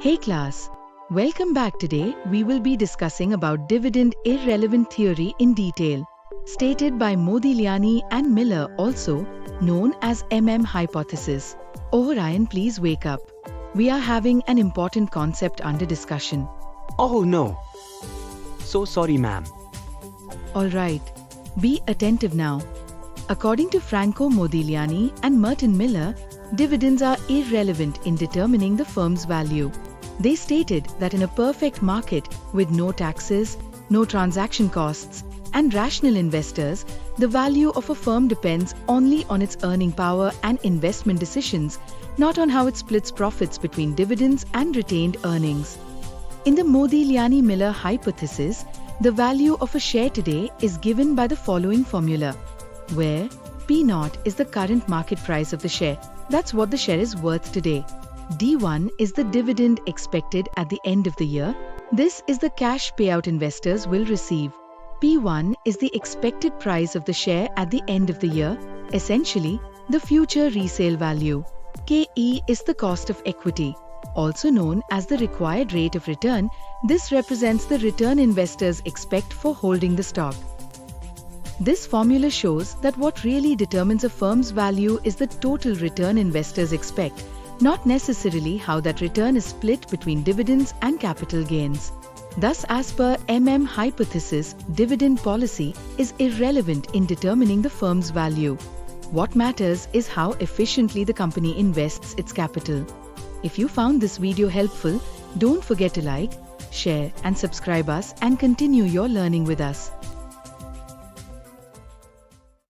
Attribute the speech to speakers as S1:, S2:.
S1: Hey class, welcome back. Today we will be discussing about dividend irrelevant theory in detail, stated by Modigliani and Miller, also known as hypothesis. Oh Ryan, please wake up. We are having an important concept under discussion.
S2: Oh no. So sorry, ma'am.
S1: Alright, be attentive now. According to Franco Modigliani and Merton Miller, dividends are irrelevant in determining the firm's value. They stated that in a perfect market with no taxes, no transaction costs, and rational investors, the value of a firm depends only on its earning power and investment decisions, not on how it splits profits between dividends and retained earnings. In the Modigliani-Miller hypothesis, the value of a share today is given by the following formula, where P0 is the current market price of the share. That's what the share is worth today. D1 is the dividend expected at the end of the year. This is the cash payout investors will receive. P1 is the expected price of the share at the end of the year, essentially the future resale value. KE is the cost of equity, also known as the required rate of return. This represents the return investors expect for holding the stock. This formula shows that what really determines a firm's value is the total return investors expect, not necessarily how that return is split between dividends and capital gains. Thus, as per hypothesis, dividend policy is irrelevant in determining the firm's value. What matters is how efficiently the company invests its capital. If you found this video helpful, don't forget to like, share and subscribe us and continue your learning with us.